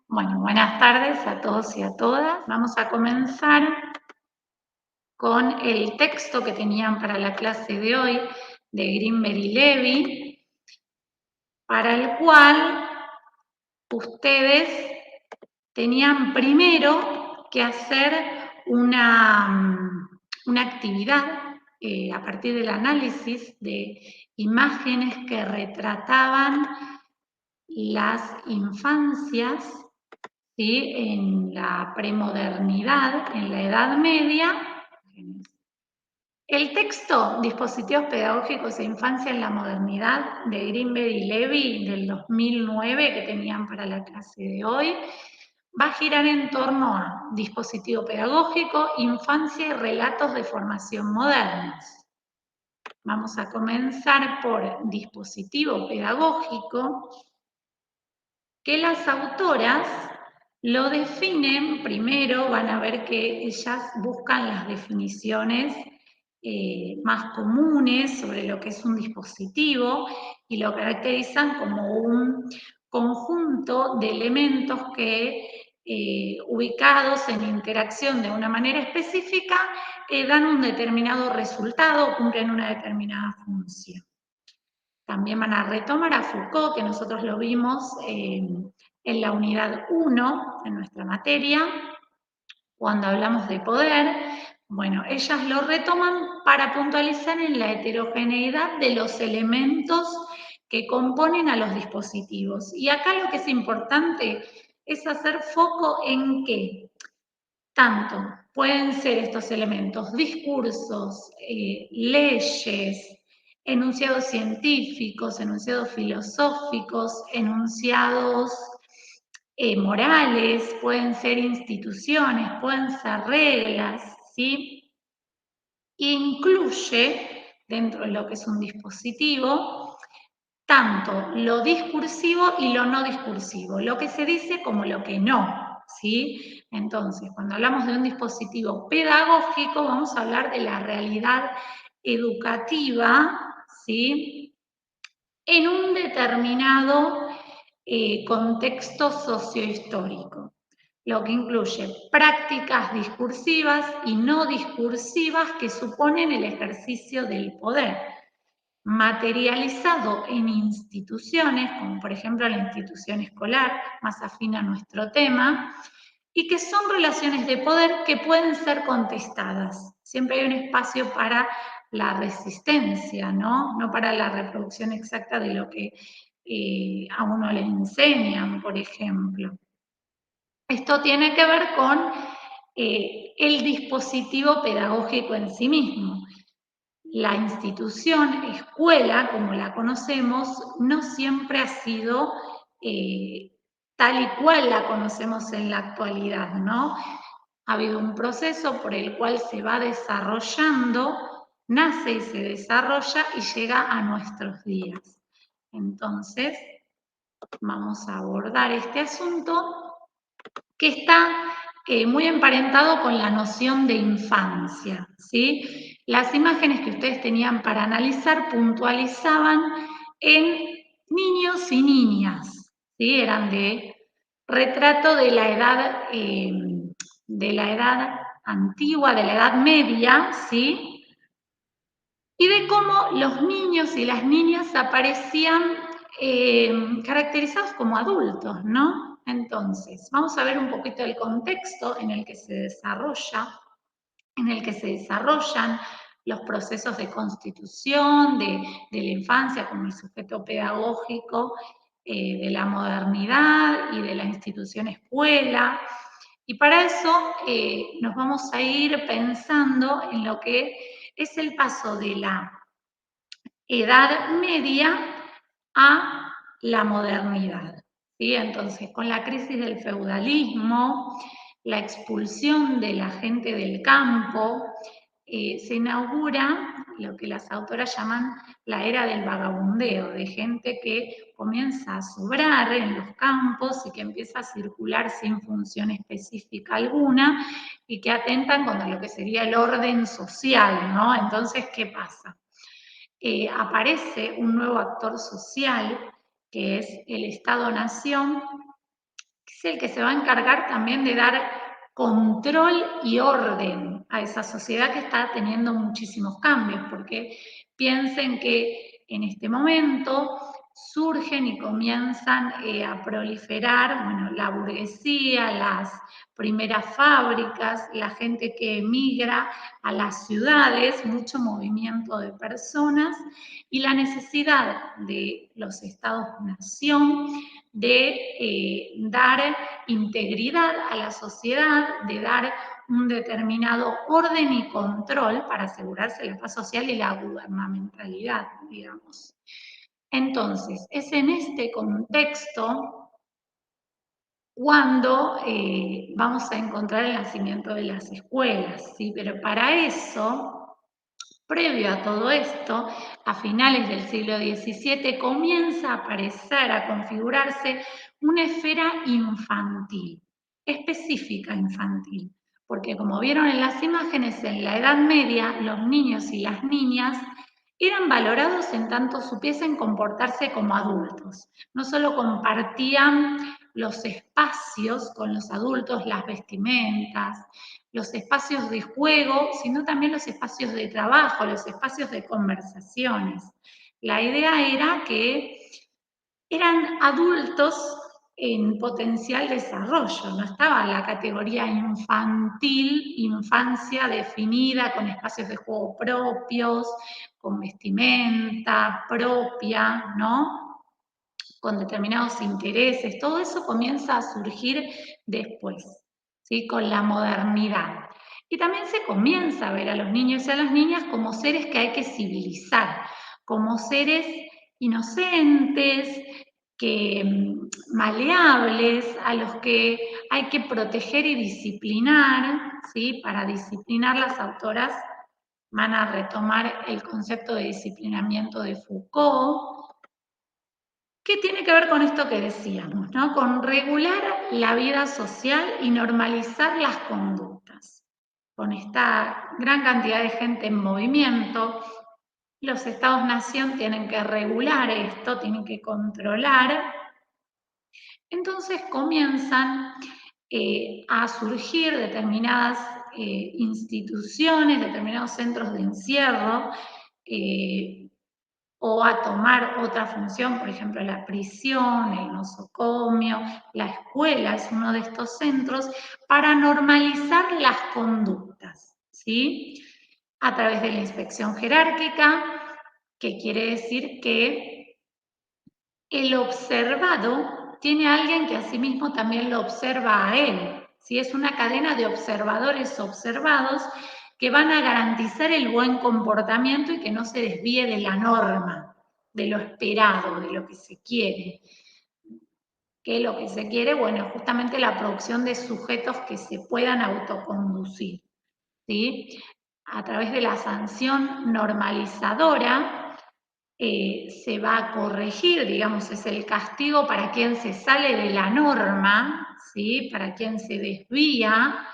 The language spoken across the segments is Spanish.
Bueno, buenas tardes a todos y a todas. Vamos a comenzar con el texto que tenían para la clase de hoy de Greenberg y Levy, para el cual ustedes tenían primero que hacer una actividad a partir del análisis de imágenes que retrataban las infancias, ¿sí? En la premodernidad, en la Edad Media. El texto Dispositivos Pedagógicos e Infancia en la Modernidad de Greenberg y Levy del 2009 que tenían para la clase de hoy va a girar en torno a dispositivo pedagógico, infancia y relatos de formación modernos. Vamos a comenzar por dispositivo pedagógico, que las autoras lo definen. Primero van a ver que ellas buscan las definiciones más comunes sobre lo que es un dispositivo y lo caracterizan como un conjunto de elementos que ubicados en interacción de una manera específica dan un determinado resultado, cumplen una determinada función. También van a retomar a Foucault, que nosotros lo vimos en la unidad 1, en nuestra materia, cuando hablamos de poder. Bueno, ellas lo retoman para puntualizar en la heterogeneidad de los elementos que componen a los dispositivos. Y acá lo que es importante es hacer foco en que tanto pueden ser estos elementos discursos, leyes, enunciados científicos, enunciados filosóficos, enunciados morales, pueden ser instituciones, pueden ser reglas, ¿sí? Incluye, dentro de lo que es un dispositivo, tanto lo discursivo y lo no discursivo, lo que se dice como lo que no, ¿sí? Entonces, cuando hablamos de un dispositivo pedagógico, vamos a hablar de la realidad educativa, ¿sí? En un determinado contexto sociohistórico, lo que incluye prácticas discursivas y no discursivas que suponen el ejercicio del poder, materializado en instituciones, como por ejemplo la institución escolar, más afín a nuestro tema, y que son relaciones de poder que pueden ser contestadas. Siempre hay un espacio para la resistencia, ¿no? No para la reproducción exacta de lo que a uno le enseñan, por ejemplo. Esto tiene que ver con el dispositivo pedagógico en sí mismo. La institución escuela, como la conocemos, no siempre ha sido tal y cual la conocemos en la actualidad, ¿no? Ha habido un proceso por el cual se va desarrollando, nace y se desarrolla y llega a nuestros días. Entonces, vamos a abordar este asunto que está muy emparentado con la noción de infancia, ¿sí? Las imágenes que ustedes tenían para analizar puntualizaban en niños y niñas, ¿sí? Eran de retrato de la edad antigua, de la edad media, ¿sí? Y de cómo los niños y las niñas aparecían caracterizados como adultos, ¿no? Entonces, vamos a ver un poquito el contexto en el que se desarrolla, en el que se desarrollan los procesos de constitución de la infancia como el sujeto pedagógico de la modernidad y de la institución escuela. Y para eso nos vamos a ir pensando en lo que es el paso de la Edad Media a la modernidad, ¿sí? Entonces, con la crisis del feudalismo, la expulsión de la gente del campo, se inaugura lo que las autoras llaman la era del vagabundeo, de gente que comienza a sobrar en los campos y que empieza a circular sin función específica alguna y que atentan contra lo que sería el orden social, ¿no? Entonces, ¿qué pasa? Aparece un nuevo actor social, que es el Estado-Nación, es el que se va a encargar también de dar control y orden a esa sociedad que está teniendo muchísimos cambios, porque piensen que en este momento surgen y comienzan a proliferar, bueno, la burguesía, las primeras fábricas, la gente que emigra a las ciudades, mucho movimiento de personas y la necesidad de los estados-nación de dar integridad a la sociedad, de dar un determinado orden y control para asegurarse la paz social y la gubernamentalidad, digamos. Entonces, es en este contexto cuando vamos a encontrar el nacimiento de las escuelas, ¿sí? Pero para eso, previo a todo esto, a finales del siglo XVII comienza a aparecer, a configurarse una esfera infantil, específica infantil, porque como vieron en las imágenes, en la Edad Media los niños y las niñas eran valorados en tanto supiesen comportarse como adultos. No solo compartían los espacios con los adultos, las vestimentas, los espacios de juego, sino también los espacios de trabajo, los espacios de conversaciones. La idea era que eran adultos en potencial desarrollo, no estaba la categoría infantil, infancia definida con espacios de juego propios, con vestimenta propia, ¿no? Con determinados intereses, todo eso comienza a surgir después, ¿sí? Con la modernidad. Y también se comienza a ver a los niños y a las niñas como seres que hay que civilizar, como seres inocentes, que maleables, a los que hay que proteger y disciplinar, ¿sí? Para disciplinar, las autoras van a retomar el concepto de disciplinamiento de Foucault, que tiene que ver con esto que decíamos, ¿no? Con regular la vida social y normalizar las conductas. Con esta gran cantidad de gente en movimiento, los estados-nación tienen que regular esto, tienen que controlar. Entonces comienzan a surgir determinadas instituciones, determinados centros de encierro, o a tomar otra función, por ejemplo, la prisión, el nosocomio, la escuela es uno de estos centros, para normalizar las conductas, ¿sí? A través de la inspección jerárquica, que quiere decir que el observado tiene a alguien que asimismo también lo observa a él, ¿sí? Es una cadena de observadores observados que van a garantizar el buen comportamiento y que no se desvíe de la norma, de lo esperado, de lo que se quiere. ¿Qué es lo que se quiere? Bueno, justamente la producción de sujetos que se puedan autoconducir, ¿sí? A través de la sanción normalizadora, se va a corregir, digamos, es el castigo para quien se sale de la norma, ¿sí? Para quien se desvía,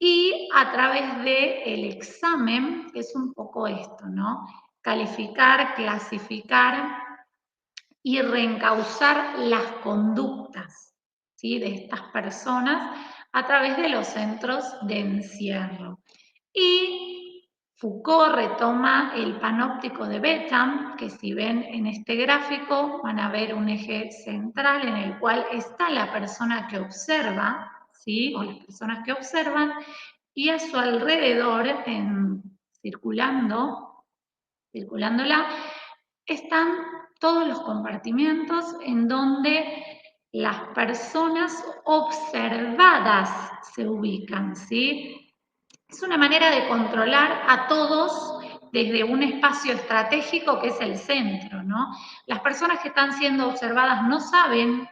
y a través del examen, que es un poco esto, ¿no? Calificar, clasificar y reencauzar las conductas, ¿sí? De estas personas a través de los centros de encierro. Y Foucault retoma el panóptico de Bentham, que si ven en este gráfico van a ver un eje central en el cual está la persona que observa, ¿sí? O las personas que observan, y a su alrededor, circulándola, están todos los compartimientos en donde las personas observadas se ubican, ¿sí? Es una manera de controlar a todos desde un espacio estratégico que es el centro, ¿no? Las personas que están siendo observadas no saben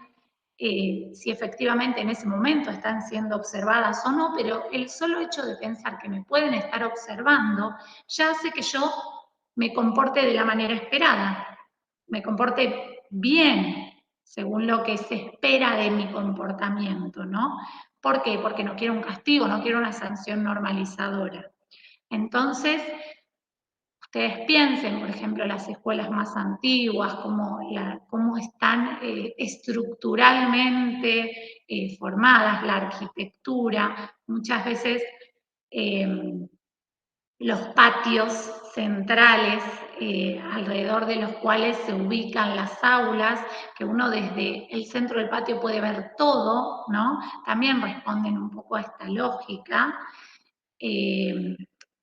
si efectivamente en ese momento están siendo observadas o no, pero el solo hecho de pensar que me pueden estar observando ya hace que yo me comporte de la manera esperada, me comporte bien según lo que se espera de mi comportamiento, ¿no? ¿Por qué? Porque no quiero un castigo, no quiero una sanción normalizadora. Entonces, Ustedes piensen, por ejemplo, las escuelas más antiguas, cómo están estructuralmente formadas, la arquitectura, muchas veces los patios centrales alrededor de los cuales se ubican las aulas, que uno desde el centro del patio puede ver todo, ¿no? También responden un poco a esta lógica,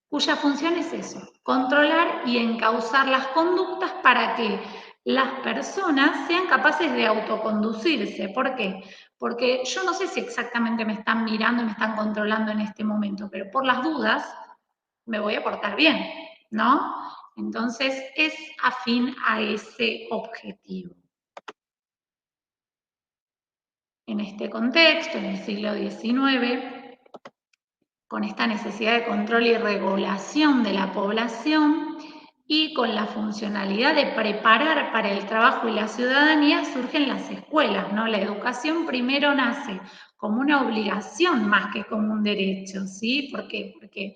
cuya función es eso, controlar y encauzar las conductas para que las personas sean capaces de autoconducirse. ¿Por qué? Porque yo no sé si exactamente me están mirando y me están controlando en este momento, pero por las dudas me voy a portar bien, ¿no? Entonces es afín a ese objetivo. En este contexto, en el siglo XIX, con esta necesidad de control y regulación de la población y con la funcionalidad de preparar para el trabajo y la ciudadanía, surgen las escuelas, ¿no? La educación primero nace como una obligación más que como un derecho, ¿sí? ¿Por qué? Porque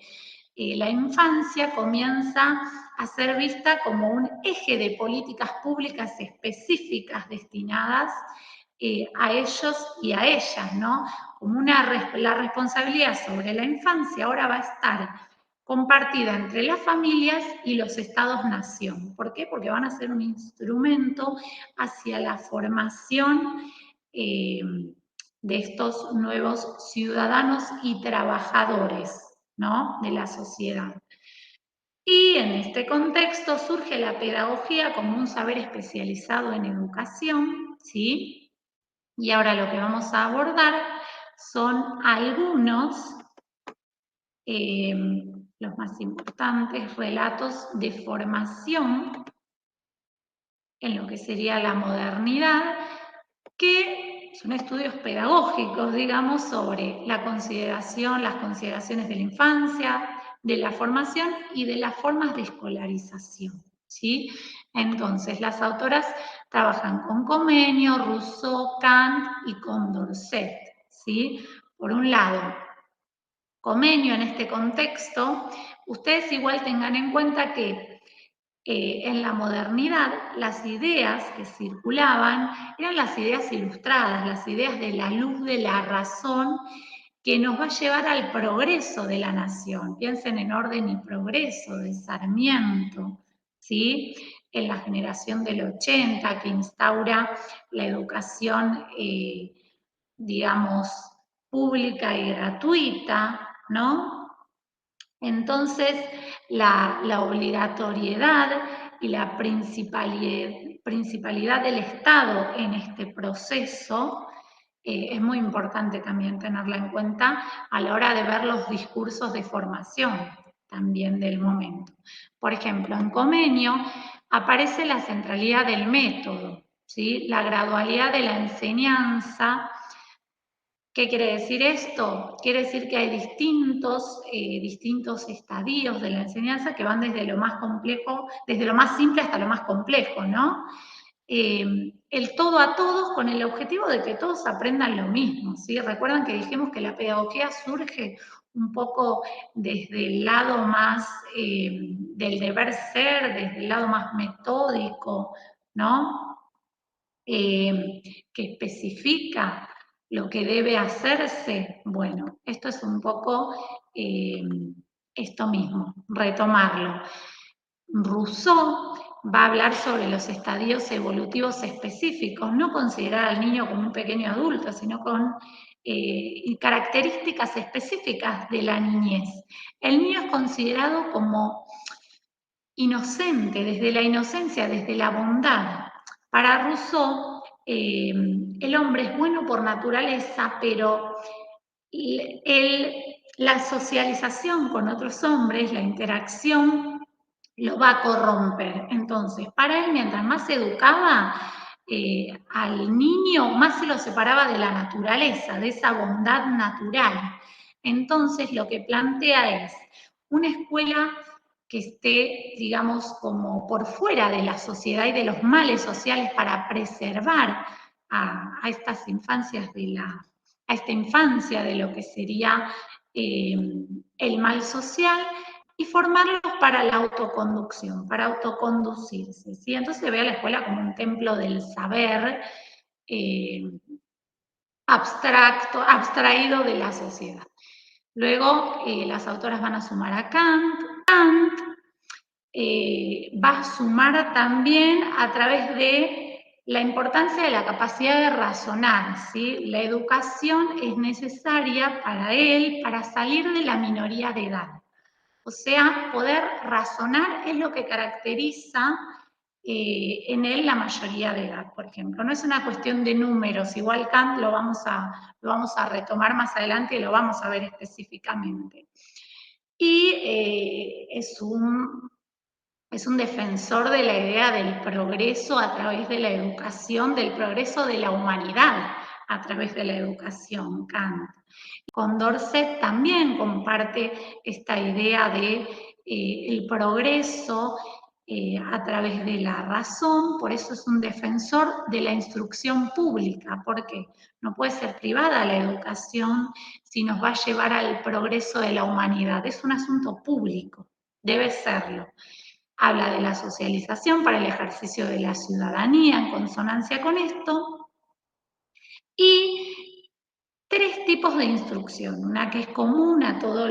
la infancia comienza a ser vista como un eje de políticas públicas específicas destinadas a ellos y a ellas, ¿no? Como la responsabilidad sobre la infancia ahora va a estar compartida entre las familias y los estados-nación. ¿Por qué? Porque van a ser un instrumento hacia la formación de estos nuevos ciudadanos y trabajadores, ¿no? De la sociedad. Y en este contexto surge la pedagogía como un saber especializado en educación, ¿sí? Y ahora lo que vamos a abordar son algunos, los más importantes, relatos de formación en lo que sería la modernidad, que son estudios pedagógicos, digamos, sobre las consideraciones de la infancia, de la formación y de las formas de escolarización, ¿sí? Entonces, las autoras trabajan con Comenius, Rousseau, Kant y Condorcet, ¿sí? Por un lado, Comenius en este contexto, ustedes igual tengan en cuenta que en la modernidad las ideas que circulaban eran las ideas ilustradas, las ideas de la luz de la razón que nos va a llevar al progreso de la nación. Piensen en Orden y Progreso de Sarmiento, ¿sí? En la generación del 80 que instaura la educación, digamos, pública y gratuita, ¿no? Entonces, la obligatoriedad y la principalidad del Estado en este proceso es muy importante también tenerla en cuenta a la hora de ver los discursos de formación también del momento. Por ejemplo, en Comenio aparece la centralidad del método, ¿sí? La gradualidad de la enseñanza. ¿Qué quiere decir esto? Quiere decir que hay distintos estadios de la enseñanza que van desde lo más complejo, desde lo más simple hasta lo más complejo, ¿no? El todo a todos con el objetivo de que todos aprendan lo mismo, ¿sí? Recuerdan que dijimos que la pedagogía surge un poco desde el lado más del deber ser, desde el lado más metódico, ¿no? Que especifica lo que debe hacerse. Bueno, esto es un poco esto mismo, retomarlo. Rousseau va a hablar sobre los estadios evolutivos específicos, no considerar al niño como un pequeño adulto, sino con características específicas de la niñez. El niño es considerado como inocente, desde la inocencia, desde la bondad. Para Rousseau, el hombre es bueno por naturaleza, pero la socialización con otros hombres, la interacción, lo va a corromper. Entonces, para él, mientras más se educaba al niño, más se lo separaba de la naturaleza, de esa bondad natural. Entonces, lo que plantea es una escuela que esté, digamos, como por fuera de la sociedad y de los males sociales para preservar a estas infancias a esta infancia de lo que sería el mal social, y formarlos para la autoconducción, para autoconducirse, ¿sí? Entonces se ve a la escuela como un templo del saber abstracto, abstraído de la sociedad. Luego las autoras van a sumar a Kant. Kant va a sumar también a través de la importancia de la capacidad de razonar, ¿sí? La educación es necesaria para él para salir de la minoría de edad. O sea, poder razonar es lo que caracteriza en él la mayoría de edad, por ejemplo. No es una cuestión de números, igual Kant lo vamos a retomar más adelante y lo vamos a ver específicamente. Y es un defensor de la idea del progreso a través de la educación, del progreso de la humanidad a través de la educación, Kant. Condorcet también comparte esta idea de el progreso a través de la razón, por eso es un defensor de la instrucción pública, porque no puede ser privada la educación si nos va a llevar al progreso de la humanidad, es un asunto público, debe serlo. Habla de la socialización para el ejercicio de la ciudadanía en consonancia con esto, y tres tipos de instrucción, una que es común a todo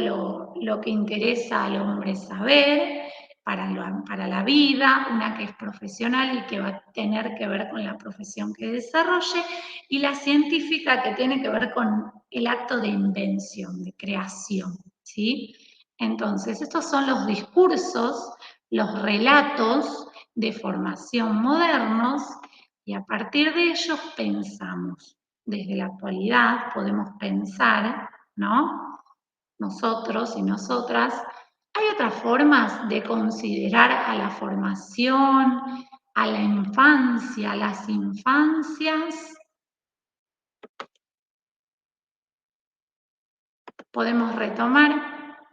lo que interesa al hombre saber para la vida, una que es profesional y que va a tener que ver con la profesión que desarrolle, y la científica que tiene que ver con el acto de invención, de creación, ¿sí? Entonces, estos son los discursos, los relatos de formación modernos, y a partir de ellos pensamos. Desde la actualidad podemos pensar, ¿no? Nosotros y nosotras, hay otras formas de considerar a la formación, a la infancia, a las infancias. Podemos retomar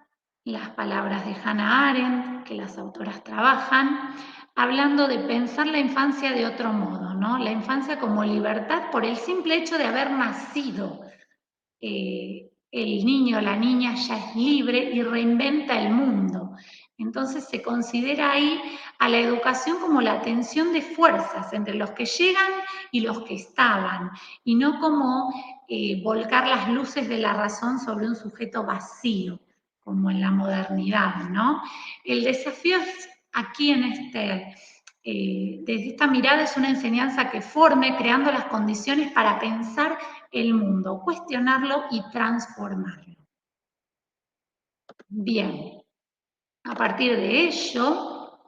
las palabras de Hannah Arendt, que las autoras trabajan, hablando de pensar la infancia de otro modo, ¿no? La infancia como libertad por el simple hecho de haber nacido. El niño o la niña ya es libre y reinventa el mundo. Entonces se considera ahí a la educación como la tensión de fuerzas entre los que llegan y los que estaban, y no como volcar las luces de la razón sobre un sujeto vacío, como en la modernidad, ¿no? El desafío es aquí desde esta mirada es una enseñanza que forme, creando las condiciones para pensar el mundo, cuestionarlo y transformarlo. Bien, a partir de ello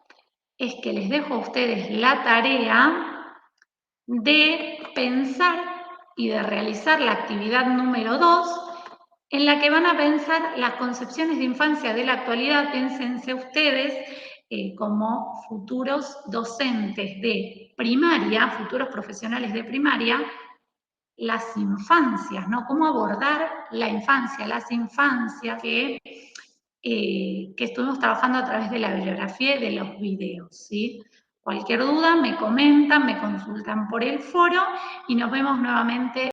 es que les dejo a ustedes la tarea de pensar y de realizar la actividad número 2, en la que van a pensar las concepciones de infancia de la actualidad. Piénsense ustedes como futuros docentes de primaria, futuros profesionales de primaria, las infancias, ¿no? Cómo abordar la infancia, las infancias que estuvimos trabajando a través de la bibliografía y de los videos, ¿sí? Cualquier duda me comentan, me consultan por el foro y nos vemos nuevamente